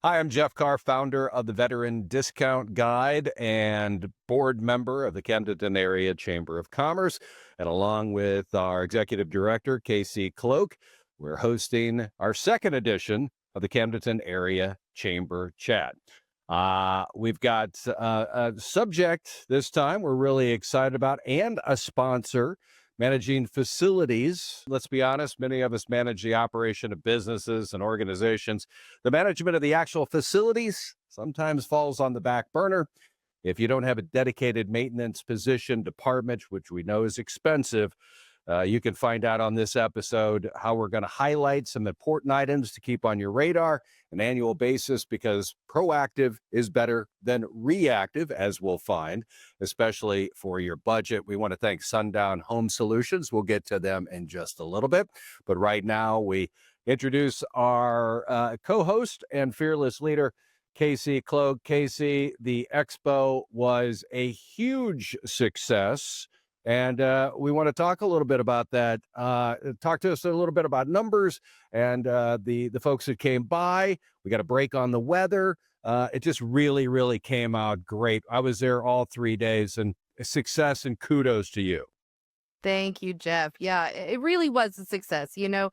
Hi, I'm Jeff Carr, founder of the Veteran Discount Guide and board member of the Camdenton Area Chamber of Commerce. And along with our executive director, Casey Cloak, we're hosting our second edition of the Camdenton Area Chamber Chat. We've got a subject this time we're really excited about and a sponsor. Managing facilities. Let's be honest, many of us manage the operation of businesses and organizations. The management of the actual facilities sometimes falls on the back burner. If you don't have a dedicated maintenance position department, which we know is expensive, you can find out on this episode how we're going to highlight some important items to keep on your radar on an annual basis, because proactive is better than reactive, as we'll find, especially for your budget. We want to thank Sundown Home Solutions. We'll get to them in just a little bit. But right now, we introduce our co-host and fearless leader, Casey Cloak. Casey, the expo was a huge success. And we want to talk a little bit about that. Talk to us a little bit about numbers and the folks that came by. We got a break on the weather. It just really, really came out great. I was there all 3 days, and success and kudos to you. Thank you, Jeff. Yeah, it really was a success. The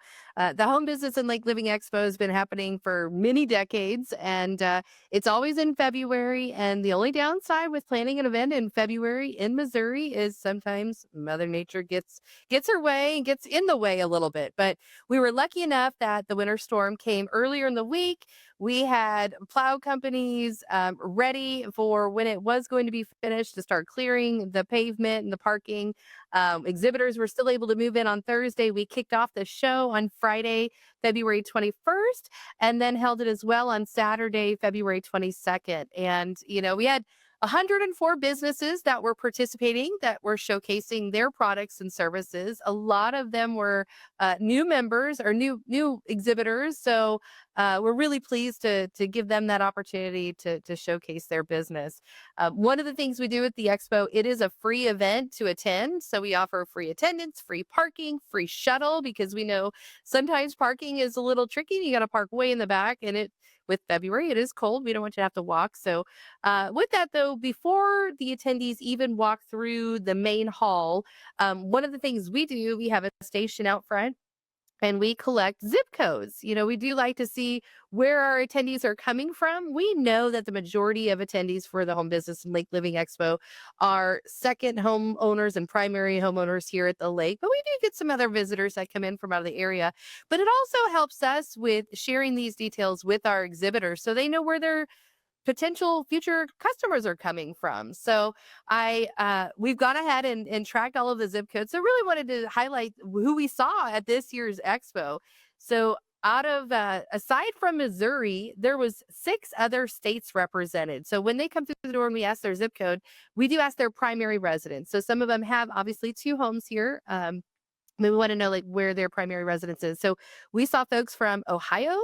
Home Business and Lake Living Expo has been happening for many decades, and it's always in February. And the only downside with planning an event in February in Missouri is sometimes Mother Nature gets her way and gets in the way a little bit. But we were lucky enough that the winter storm came earlier in the week. We had plow companies ready for when it was going to be finished to start clearing the pavement and the parking. Exhibitors were still able to move in on Thursday. We kicked off the show on Friday, February 21st, and then held it as well on Saturday, February 22nd. And, we had 104 businesses that were participating, that were showcasing their products and services. A lot of them were new members or new exhibitors. So we're really pleased to give them that opportunity to showcase their business. One of the things we do at the expo, it is a free event to attend. So we offer free attendance, free parking, free shuttle, because we know sometimes parking is a little tricky. You got to park way in the back, and with February, it is cold. We don't want you to have to walk. So with that, though, before the attendees even walk through the main hall, one of the things we do, we have a station out front, and we collect zip codes. We do like to see where our attendees are coming from. We know that the majority of attendees for the Home Business and Lake Living Expo are second homeowners and primary homeowners here at the lake, but we do get some other visitors that come in from out of the area. But it also helps us with sharing these details with our exhibitors so they know where their potential future customers are coming from. So we've gone ahead and tracked all of the zip codes. So really wanted to highlight who we saw at this year's expo. So out of aside from Missouri, there was 6 other states represented. So when they come through the door and we ask their zip code, we do ask their primary residence. So some of them have obviously 2 homes here. We want to know like where their primary residence is. So we saw folks from Ohio,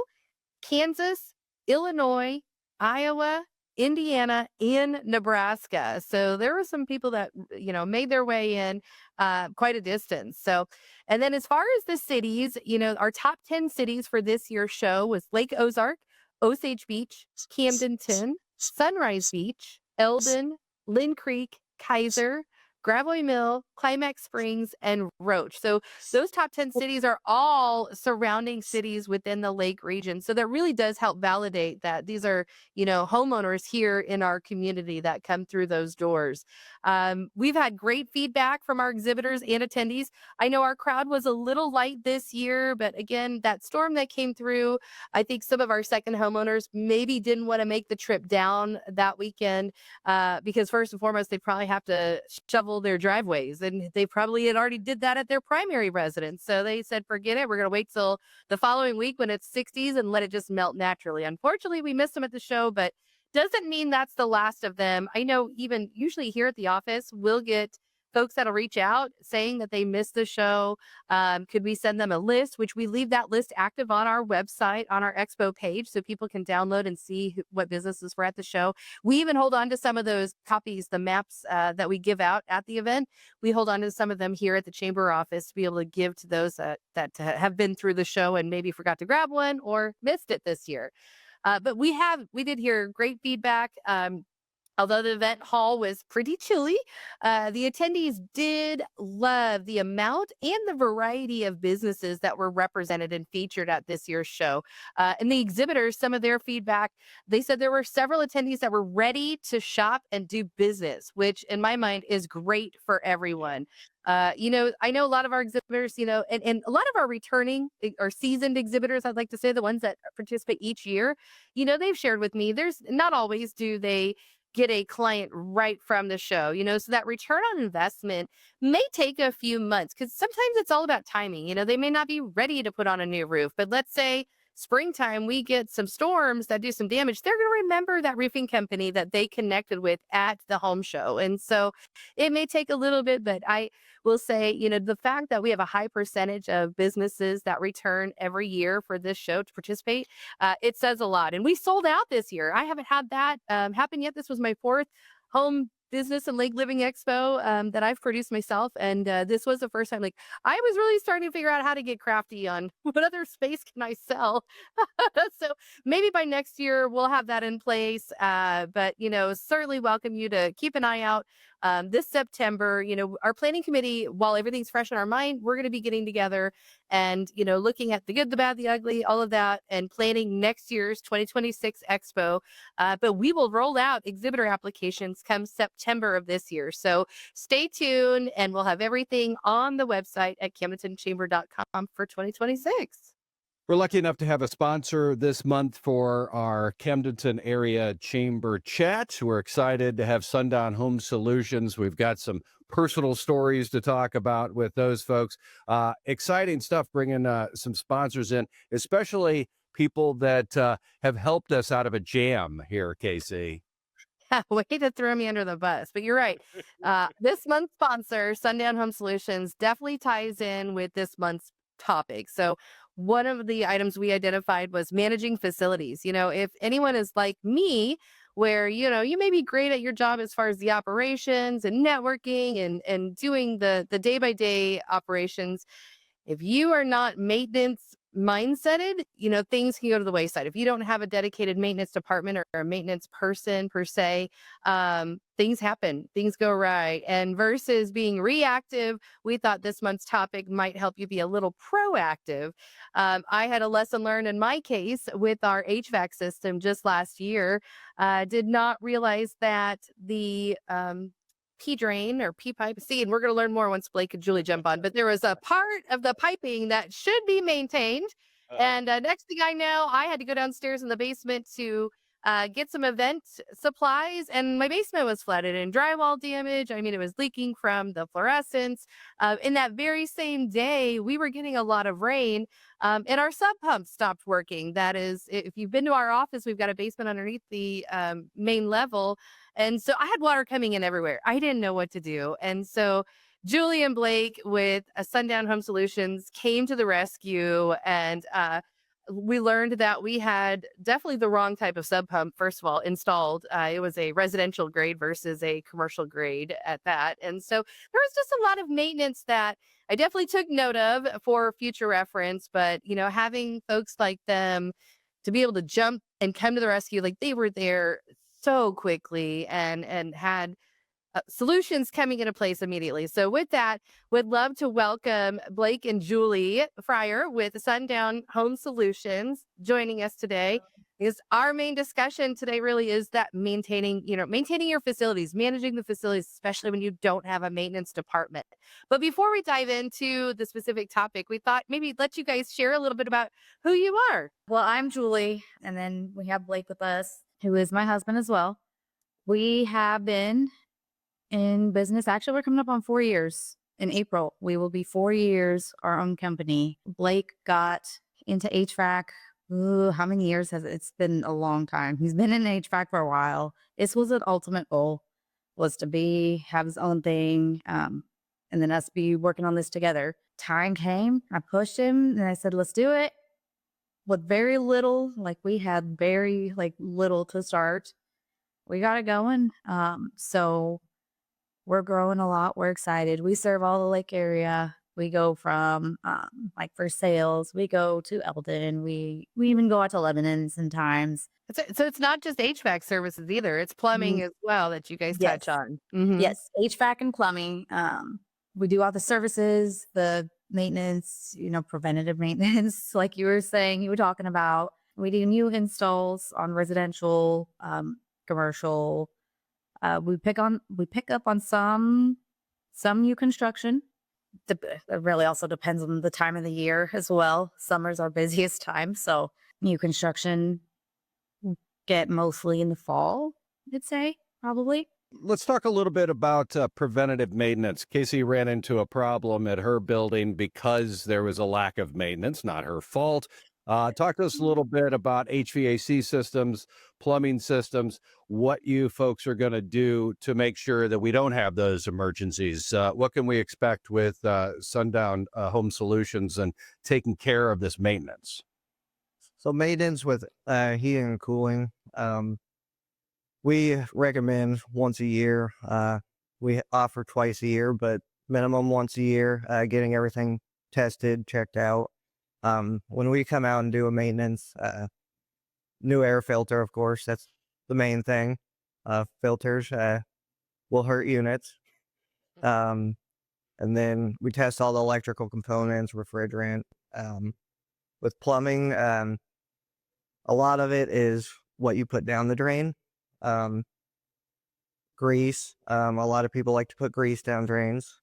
Kansas, Illinois, Iowa, Indiana, and Nebraska. So there were some people that, made their way in quite a distance. So, and then as far as the cities, our top 10 cities for this year's show was Lake Ozark, Osage Beach, Camdenton, Sunrise Beach, Eldon, Lynn Creek, Kaiser, Gravois Mill, Climax Springs, and Roach. So those top 10 cities are all surrounding cities within the lake region. So that really does help validate that these are, homeowners here in our community that come through those doors. We've had great feedback from our exhibitors and attendees. I know our crowd was a little light this year, but again, that storm that came through, I think some of our second homeowners maybe didn't want to make the trip down that weekend because first and foremost, they probably have to shovel their driveways, and they probably had already did that at their primary residence. So they said, forget it. We're going to wait till the following week when it's 60s and let it just melt naturally. Unfortunately, we missed them at the show, but doesn't mean that's the last of them. I know even usually here at the office, we'll get folks that'll reach out saying that they missed the show. Could we send them a list, which we leave that list active on our website, on our expo page, so people can download and see what businesses were at the show. We even hold on to some of those copies, the maps that we give out at the event. We hold on to some of them here at the chamber office to be able to give to those that have been through the show and maybe forgot to grab one or missed it this year. But we did hear great feedback. Although the event hall was pretty chilly, the attendees did love the amount and the variety of businesses that were represented and featured at this year's show. And the exhibitors, some of their feedback, they said there were several attendees that were ready to shop and do business, which in my mind is great for everyone. I know a lot of our exhibitors, and a lot of our returning or seasoned exhibitors, I'd like to say, the ones that participate each year, they've shared with me, there's not always do they get a client right from the show, so that return on investment may take a few months because sometimes it's all about timing. They may not be ready to put on a new roof, but let's say springtime, we get some storms that do some damage. They're going to remember that roofing company that they connected with at the home show. And so it may take a little bit, but I will say, the fact that we have a high percentage of businesses that return every year for this show to participate, it says a lot. And we sold out this year. I haven't had that happen yet. This was my fourth home business and lake living expo that I've produced myself. And this was the first time, like, I was really starting to figure out how to get crafty on what other space can I sell. So maybe by next year we'll have that in place. But, certainly welcome you to keep an eye out. This September, our planning committee, while everything's fresh in our mind, we're going to be getting together and, looking at the good, the bad, the ugly, all of that, and planning next year's 2026 Expo. But we will roll out exhibitor applications come September of this year. So stay tuned, and we'll have everything on the website at camdentonchamber.com for 2026. We're lucky enough to have a sponsor this month for our Camdenton Area Chamber Chat. We're excited to have Sundown Home Solutions. We've got some personal stories to talk about with those folks. Exciting stuff bringing some sponsors in, especially people that have helped us out of a jam here, Casey. Way to throw me under the bus, but you're right. This month's sponsor, Sundown Home Solutions, definitely ties in with this month's topic. So, one of the items we identified was managing facilities. If anyone is like me, where you may be great at your job as far as the operations and networking and doing the day by day operations, if you are not maintenance mindseted, things can go to the wayside. If you don't have a dedicated maintenance department or a maintenance person per se, things happen, things go awry. And versus being reactive, we thought this month's topic might help you be a little proactive. I had a lesson learned in my case with our HVAC system just last year. Did not realize that the P drain or P pipe. See, and we're going to learn more once Blake and Julie jump on. But there was a part of the piping that should be maintained. And next thing I know, I had to go downstairs in the basement to get some event supplies, and my basement was flooded and drywall damage. I mean, it was leaking from the fluorescence. In that very same day, we were getting a lot of rain, and our sub pump stopped working. That is, if you've been to our office, we've got a basement underneath the main level. And so I had water coming in everywhere. I didn't know what to do. And so Julie and Blake with Sundown Home Solutions came to the rescue, and we learned that we had definitely the wrong type of sub pump, first of all, installed. It was a residential grade versus a commercial grade at that. And so there was just a lot of maintenance that I definitely took note of for future reference. But, having folks like them to be able to jump and come to the rescue, like they were there so quickly and had solutions coming into place immediately. So with that, would love to welcome Blake and Julie Fryer with Sundown Home Solutions joining us today. Because our main discussion today really is that maintaining your facilities, managing the facilities, especially when you don't have a maintenance department. But before we dive into the specific topic, we thought maybe let you guys share a little bit about who you are. Well, I'm Julie, and then we have Blake with us, who is my husband as well. We have been in business. Actually, we're coming up on 4 years in April. We will be 4 years, our own company. Blake got into HVAC. Ooh, how many years has it? It's been a long time. He's been in HVAC for a while. This was an ultimate goal, was to have his own thing, and then us be working on this together. Time came. I pushed him, and I said, "Let's do it." With very little, like we had very little to start. We got it going. So we're growing a lot. We're excited. We serve all the lake area. We go from like for sales, we go to Eldon. We even go out to Lebanon sometimes. So it's not just HVAC services either. It's plumbing Mm, as well that you guys touch Yes. on. Hmm. Yes, HVAC and plumbing. We do all the services, the maintenance, preventative maintenance, like you were talking about. We do new installs on residential, commercial. We pick up on some new construction. It really also depends on the time of the year as well. Summer's our busiest time, so new construction get mostly in the fall, I'd say, probably. Let's talk a little bit about preventative maintenance. Casey ran into a problem at her building because there was a lack of maintenance, not her fault. Talk to us a little bit about HVAC systems, plumbing systems, what you folks are going to do to make sure that we don't have those emergencies. What can we expect with Sundown Home Solutions and taking care of this maintenance? So maintenance with heating and cooling, we recommend once a year. We offer twice a year, but minimum once a year, getting everything tested, checked out. When we come out and do a maintenance, new air filter, of course, that's the main thing. Filters will hurt units. Um, and then we test all the electrical components, refrigerant. With plumbing, a lot of it is what you put down the drain. Grease. A lot of people like to put grease down drains.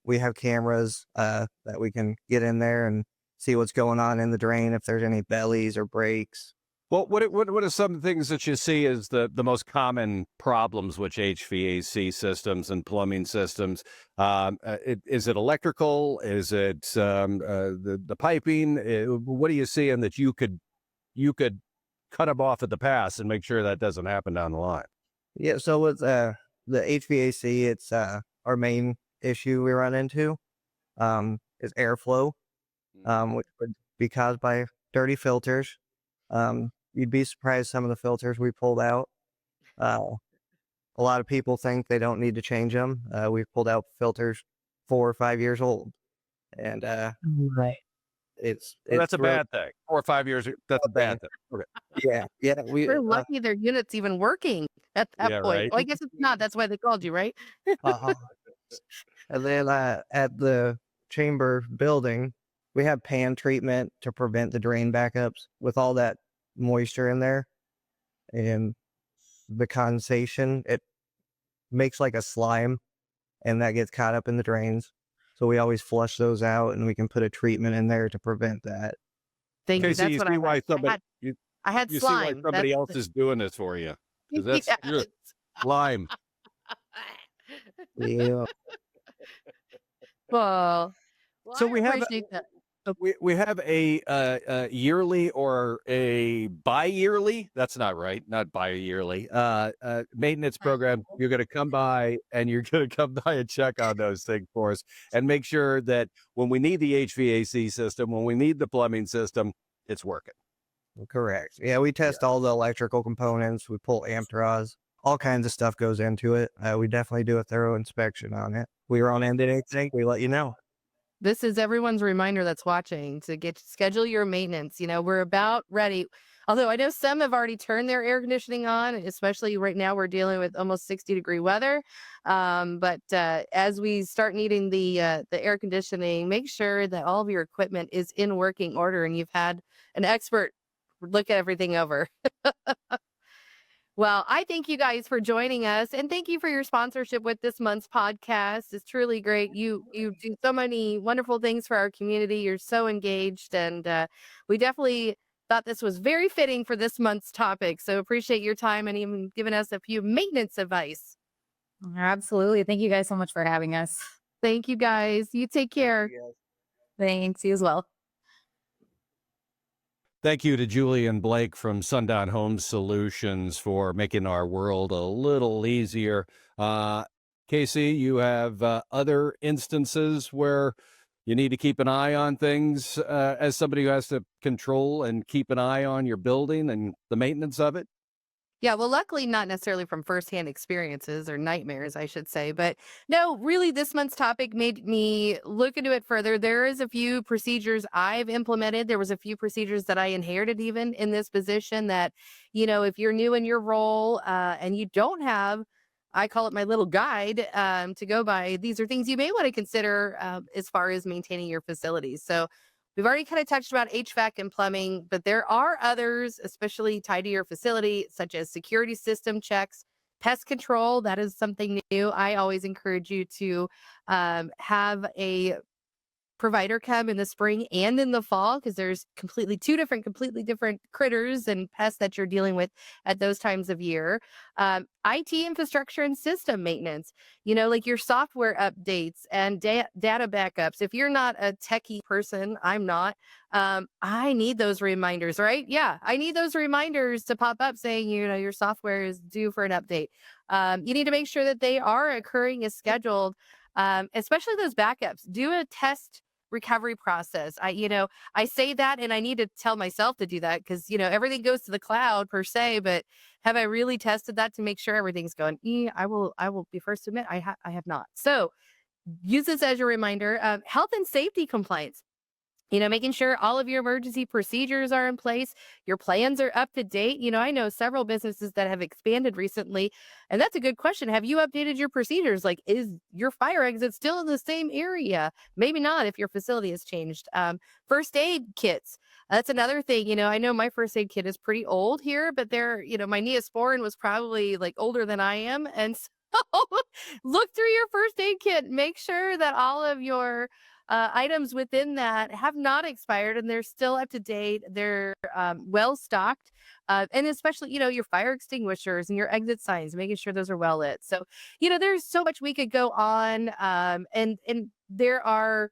We have cameras that we can get in there and see what's going on in the drain, if there's any bellies or breaks. Well, what are some things that you see as the most common problems with HVAC systems and plumbing systems? Is it electrical? Is it the piping? What are you seeing that you could cut them off at the pass and make sure that doesn't happen down the line? Yeah, so with the HVAC, it's our main issue we run into is airflow, which would be caused by dirty filters. You'd be surprised some of the filters we pulled out. A lot of people think they don't need to change them. We've pulled out filters 4 or 5 years old, and Right. it's Well, that's a real bad thing. 4 or 5 years, that's a bad thing. Okay. yeah. We We're lucky their unit's even working at that Yeah, point. right. Well, I guess it's not. That's why they called you, right? uh And then at the chamber building, we have pan treatment to prevent the drain backups with all that moisture in there and the condensation. It makes like a slime, and that gets caught up in the drains. So we always flush those out, and we can put a treatment in there to prevent that. Thank you. Okay, so That's you what see I why had. somebody I had you see why slime. somebody else is doing this for you, because that's Yes. lime. Yeah. Well, So I we have appreciate that. we have a yearly or a bi-yearly. That's not right, not bi-yearly. Maintenance program. You're going to come by and you're going to come by and check on those things for us and make sure that when we need the HVAC system, when we need the plumbing system, it's working. Correct. Yeah, we test all the electrical components. We pull amp draws. All kinds of stuff goes into it. We definitely do a thorough inspection on it. We are on end anything, we let you know. This is everyone's reminder that's watching to schedule your maintenance. We're about ready. Although I know some have already turned their air conditioning on, especially right now we're dealing with almost 60-degree weather. But as we start needing the air conditioning, make sure that all of your equipment is in working order and you've had an expert look everything over. Well, I thank you guys for joining us, and thank you for your sponsorship with this month's podcast. It's truly great. You do so many wonderful things for our community. You're so engaged, and we definitely thought this was very fitting for this month's topic. So appreciate your time and even giving us a few maintenance advice. Absolutely. Thank you guys so much for having us. Thank you guys. You take care. Thanks. You as well. Thank you to Julie and Blake from Sundown Home Solutions for making our world a little easier. Casey, you have other instances where you need to keep an eye on things as somebody who has to control and keep an eye on your building and the maintenance of it? Yeah, well, luckily not necessarily from firsthand experiences or nightmares, I should say. But no, really, this month's topic made me look into it further. There is a few procedures I've implemented. There was a few procedures that I inherited even in this position that, if you're new in your role and you don't have, I call it my little guide to go by. These are things you may want to consider as far as maintaining your facilities. So we've already kind of touched about HVAC and plumbing, but there are others, especially tied to your facility, such as security system checks, pest control. That is something new. I always encourage you to have a provider come in the spring and in the fall because there's completely different critters and pests that you're dealing with at those times of year. IT infrastructure and system maintenance, like your software updates and data backups. If you're not a techie person, I'm not. I need those reminders, right? Yeah, I need those reminders to pop up saying, your software is due for an update. You need to make sure that they are occurring as scheduled. Especially those backups. Do a test recovery process. I say that and I need to tell myself to do that because, everything goes to the cloud per se, but have I really tested that to make sure everything's going? I will be first to admit I have not. So use this as your reminder. Health and safety compliance. Making sure all of your emergency procedures are in place, your plans are up to date. I know several businesses that have expanded recently, and that's a good question. Have you updated your procedures? Like, is your fire exit still in the same area? Maybe not if your facility has changed. First aid kits. That's another thing. I know my first aid kit is pretty old here, but my Neosporin was probably like older than I am. And so look through your first aid kit. Make sure that all of your items within that have not expired and they're still up to date. They're well stocked. And especially, your fire extinguishers and your exit signs, making sure those are well lit. So, there's so much we could go on. And there are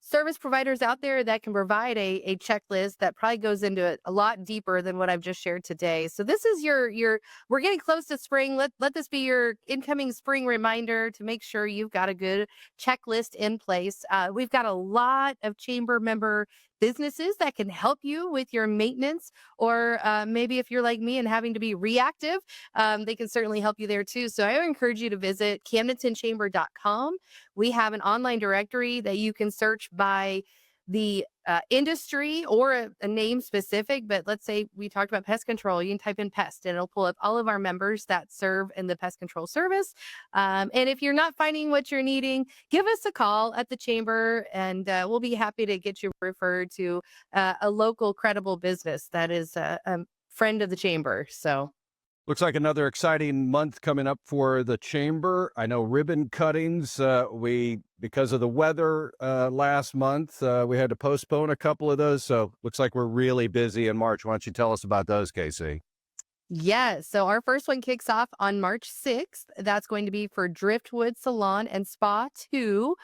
service providers out there that can provide a checklist that probably goes into it a lot deeper than what I've just shared today. So this is we're getting close to spring. Let this be your incoming spring reminder to make sure you've got a good checklist in place. We've got a lot of chamber member businesses that can help you with your maintenance, or maybe if you're like me and having to be reactive, they can certainly help you there too. So I encourage you to visit camdentonchamber.com. We have an online directory that you can search by the industry or a name specific. But let's say we talked about pest control. You can type in pest and it'll pull up all of our members that serve in the pest control service. And if you're not finding what you're needing, give us a call at the chamber and we'll be happy to get you referred to a local credible business that is a friend of the chamber. So Looks like another exciting month coming up for the chamber. I know ribbon cuttings, because of the weather last month, we had to postpone a couple of those. So looks like we're really busy in March. Why don't you tell us about those, Casey? yes. So our first one kicks off on March 6th. That's going to be for Driftwood Salon and Spa 2,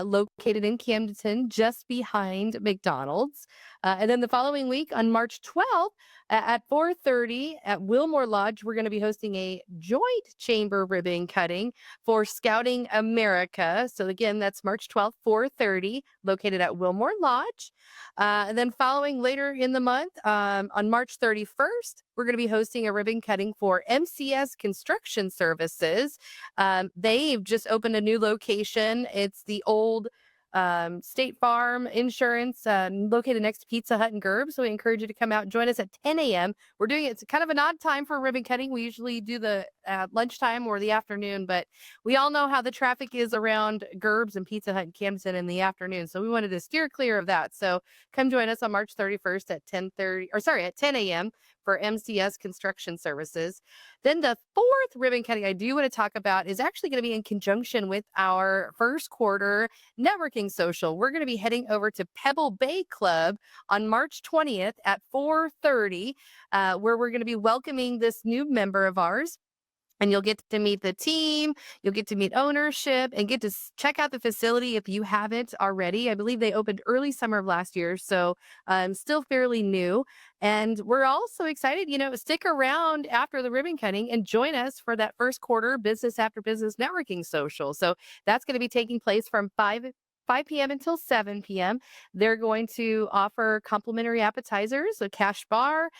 located in Camdenton, just behind McDonald's. And then the following week on March 12th at 4:30 at Wilmore Lodge, we're going to be hosting a joint chamber ribbon cutting for Scouting America. So again, that's March 12th, 4:30, located at Wilmore Lodge. And then following later in the month, on March 31st, we're going to be hosting a ribbon cutting for MCS Construction Services. They've just opened a new location. It's the old State Farm Insurance, located next to Pizza Hut and Gerb. So we encourage you to come out and join us at 10 a.m. We're doing it's kind of an odd time for ribbon cutting. We usually do the lunchtime or the afternoon, but we all know how the traffic is around Gerb's and Pizza Hut and Camden in the afternoon. So we wanted to steer clear of that. So come join us on March 31st at 10 a.m. for MCS Construction Services. Then the fourth ribbon cutting I do want to talk about is actually going to be in conjunction with our first quarter networking social. We're going to be heading over to Pebble Bay Club on March 20th at 4:30, where we're going to be welcoming this new member of ours. And you'll get to meet the team, you'll get to meet ownership, and get to check out the facility if you haven't already. I believe they opened early summer of last year, so still fairly new. And we're also excited, stick around after the ribbon cutting and join us for that first quarter business after business networking social. So that's going to be taking place from 5 5 p.m. until 7 p.m. They're going to offer complimentary appetizers, a cash bar.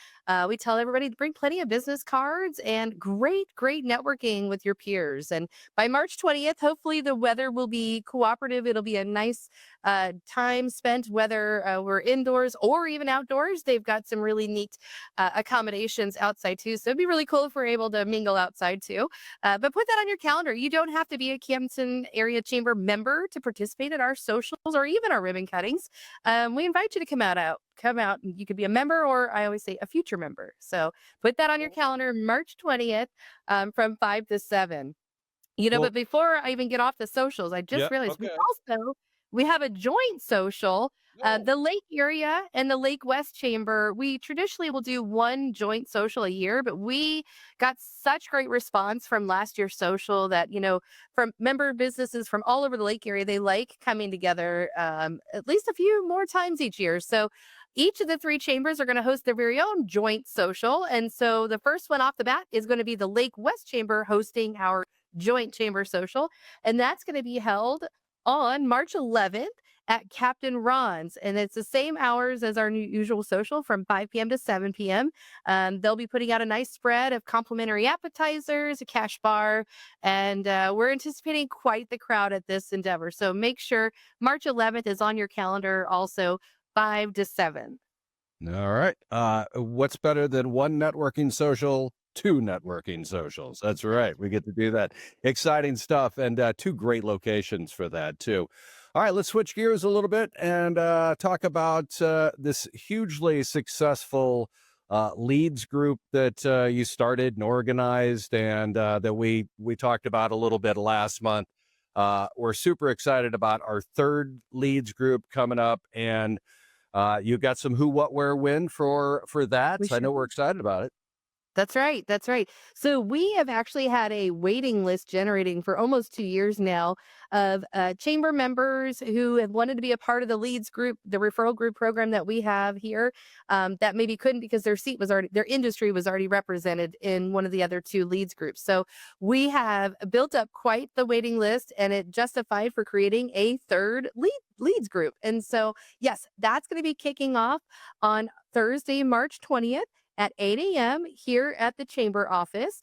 We tell everybody to bring plenty of business cards and great networking with your peers. And by March 20th, hopefully the weather will be cooperative. It'll be a nice time spent, whether we're indoors or even outdoors. They've got some really neat accommodations outside too. So it'd be really cool if we're able to mingle outside too. But put that on your calendar. You don't have to be a Camden Area Chamber member to participate in our socials or even our ribbon cuttings. We invite you to come out. And you could be a member, or I always say a future member. So put that on your calendar, March 20th, from 5 to 7. Well, But before I even get off the socials, I yeah, just realized okay. we have a joint social. No. The Lake area and the Lake West Chamber, we traditionally will do one joint social a year, but we got such great response from last year's social that, from member businesses from all over the lake area, they like coming together at least a few more times each year. So each of the three chambers are going to host their very own joint social. And so the first one off the bat is going to be the Lake West Chamber hosting our joint chamber social. And that's going to be held on March 11th at Captain Ron's. And it's the same hours as our usual social from 5 p.m. to 7 p.m. They'll be putting out a nice spread of complimentary appetizers, a cash bar, and we're anticipating quite the crowd at this endeavor. So make sure March 11th is on your calendar also, 5 to 7. All right. What's better than one networking social? Two networking socials. That's right. We get to do that. Exciting stuff, and two great locations for that too. All right, let's switch gears a little bit and talk about this hugely successful leads group that you started and organized, and that we talked about a little bit last month. We're super excited about our third leads group coming up, and you got some who, what, where, when for that. We I know sure we're excited about it. That's right. That's right. So we have actually had a waiting list generating for almost 2 years now of chamber members who have wanted to be a part of the leads group, the referral group program that we have here, that maybe couldn't because their industry was already represented in one of the other two leads groups. So we have built up quite the waiting list, and it justified for creating a third leads group. And so, yes, that's going to be kicking off on Thursday, March 20th at 8 a.m. here at the chamber office.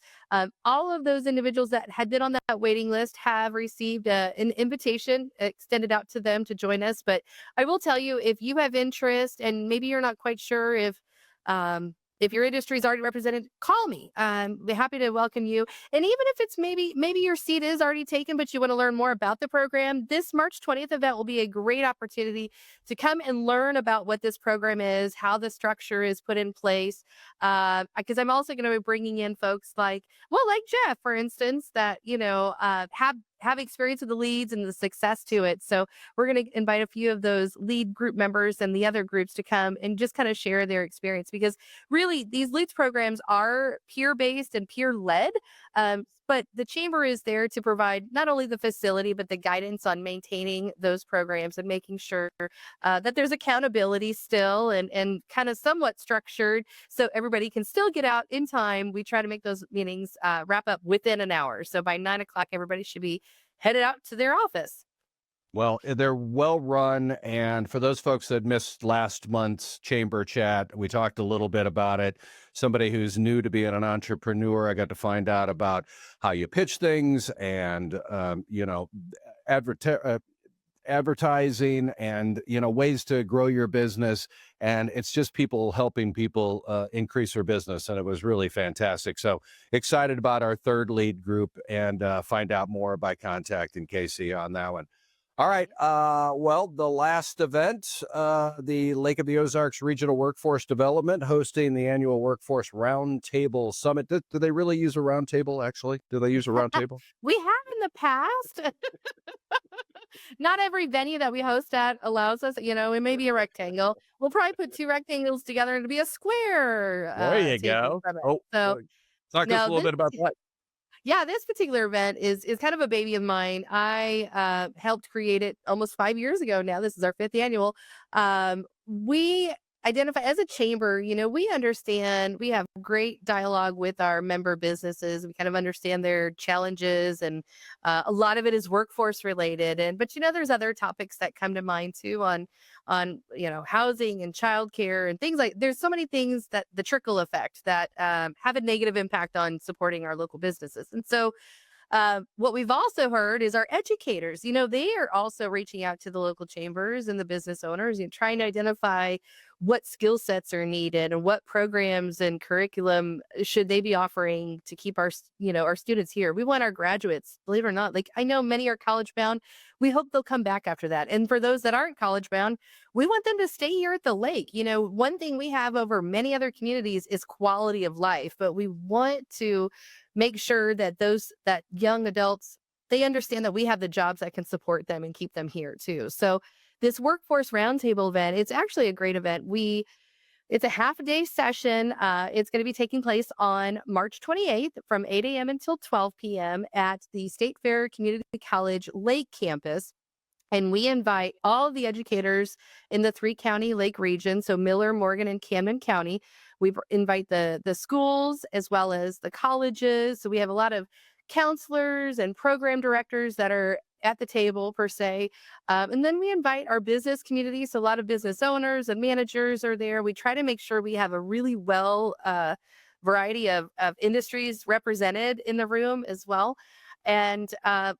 All of those individuals that had been on that waiting list have received an invitation extended out to them to join us. But I will tell you, if you have interest and maybe you're not quite sure if your industry is already represented, call me. Be happy to welcome you. And even if it's maybe your seat is already taken, but you want to learn more about the program, this March 20th event will be a great opportunity to come and learn about what this program is, how the structure is put in place. Because I'm also going to be bringing in folks like Jeff, for instance, that have experience with the leads and the success to it. So we're going to invite a few of those lead group members and the other groups to come and just kind of share their experience, because really these leads programs are peer based and peer led. But the chamber is there to provide not only the facility, but the guidance on maintaining those programs and making sure that there's accountability still and kind of somewhat structured so everybody can still get out in time. We try to make those meetings wrap up within an hour. So by 9 o'clock, everybody should be headed out to their office. Well, they're well run. And for those folks that missed last month's chamber chat, we talked a little bit about it. Somebody who's new to being an entrepreneur, I got to find out about how you pitch things and, advertising and, ways to grow your business. And it's just people helping people increase their business. And it was really fantastic. So excited about our third lead group, and find out more by contacting Casey on that one. All right. Well, the last event, the Lake of the Ozarks Regional Workforce Development hosting the annual Workforce Roundtable Summit. Do they really use a roundtable, actually? Do they use a roundtable? We have in the past. Not every venue that we host at allows us, it may be a rectangle. We'll probably put two rectangles together and it'll be a square There you table go. from it. Oh, So talk to us a now little bit about that. yeah, this particular event is kind of a baby of mine. I helped create it almost 5 years ago now. This is our fifth annual. We identify as a chamber, we understand we have great dialogue with our member businesses. We kind of understand their challenges, and a lot of it is workforce related. But there's other topics that come to mind too on housing and childcare and things like. There's so many things that the trickle effect that have a negative impact on supporting our local businesses, and so what we've also heard is our educators, they are also reaching out to the local chambers and the business owners, trying to identify what skill sets are needed and what programs and curriculum should they be offering to keep our students here. We want our graduates, believe it or not, like I know many are college bound. We hope they'll come back after that. And for those that aren't college bound, we want them to stay here at the lake. One thing we have over many other communities is quality of life, but we want to make sure that that young adults, they understand that we have the jobs that can support them and keep them here too. So this workforce roundtable event, it's actually a great event. It's a half a day session. It's going to be taking place on March 28th from 8 a.m. until 12 p.m. at the State Fair Community College Lake Campus. And we invite all of the educators in the 3-county Lake region, so Miller, Morgan, and Camden County. We invite the schools as well as the colleges. So we have a lot of counselors and program directors that are at the table per se. And then we invite our business community. So a lot of business owners and managers are there. We try to make sure we have a really well variety of industries represented in the room as well. And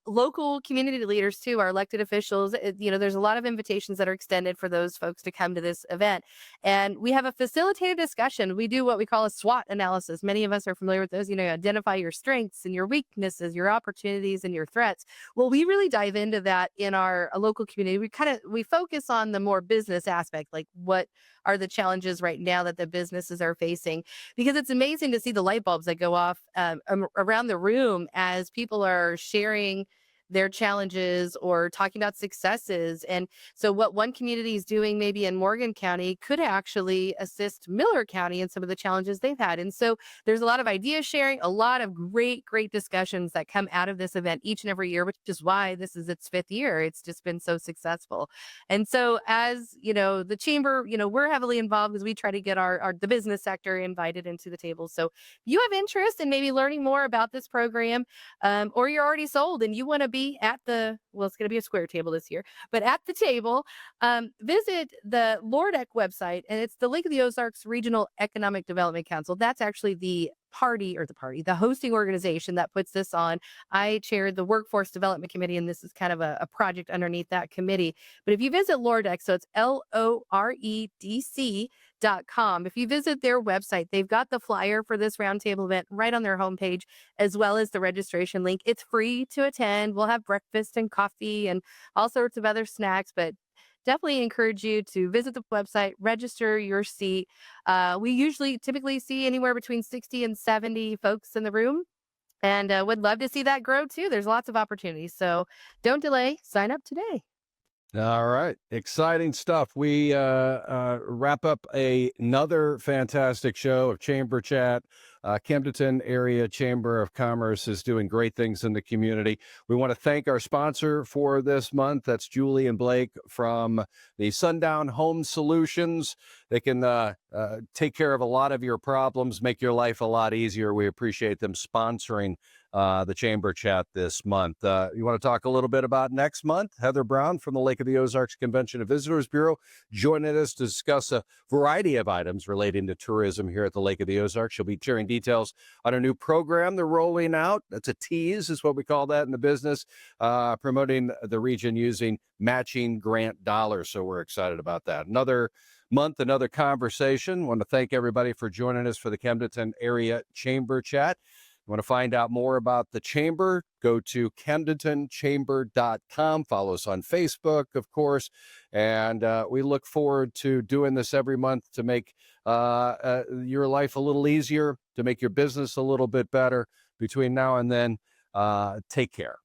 local community leaders too, our elected officials. There's a lot of invitations that are extended for those folks to come to this event. And we have a facilitated discussion. We do what we call a SWOT analysis. Many of us are familiar with those. Identify your strengths and your weaknesses, your opportunities and your threats. Well, we really dive into that in our local community. We focus on the more business aspect, like what are the challenges right now that the businesses are facing, because it's amazing to see the light bulbs that go off around the room as people are sharing their challenges or talking about successes. And so what one community is doing maybe in Morgan County could actually assist Miller County in some of the challenges they've had. And so there's a lot of idea sharing, a lot of great discussions that come out of this event each and every year, which is why this is its 5th year. It's just been so successful. And so as the chamber, we're heavily involved because we try to get the business sector invited into the table. So if you have interest in maybe learning more about this program, or you're already sold and you want to be at it's going to be a square table this year, but at the table, visit the LORDEC website, and it's the Lake of the Ozarks Regional Economic Development Council. That's actually the hosting organization that puts this on. I chair the Workforce Development Committee, and this is kind of a project underneath that committee. But if you visit LORDEC, so it's LOREDC.com. If you visit their website, they've got the flyer for this roundtable event right on their homepage, as well as the registration link. It's free to attend. We'll have breakfast and coffee and all sorts of other snacks, but definitely encourage you to visit the website, register your seat. We typically see anywhere between 60 and 70 folks in the room, and would love to see that grow too. There's lots of opportunities. So don't delay. Sign up today. All right. Exciting stuff. We wrap up another fantastic show of Chamber Chat. Camdenton Area Chamber of Commerce is doing great things in the community. We want to thank our sponsor for this month. That's Julie and Blake from the Sundown Home Solutions. They can take care of a lot of your problems, make your life a lot easier. We appreciate them sponsoring the Chamber Chat this month. You want to talk a little bit about next month? Heather Brown from the Lake of the Ozarks Convention and Visitors Bureau joining us to discuss a variety of items relating to tourism here at the Lake of the Ozarks. She'll be sharing details on a new program they're rolling out. That's a tease, is what we call that in the business, promoting the region using matching grant dollars. So we're excited about that. Another month, another conversation. Want to thank everybody for joining us for the Camdenton Area Chamber Chat. You want to find out more about the Chamber, go to camdentonchamber.com. Follow us on Facebook, of course. And we look forward to doing this every month to make your life a little easier, to make your business a little bit better. Between now and then, take care.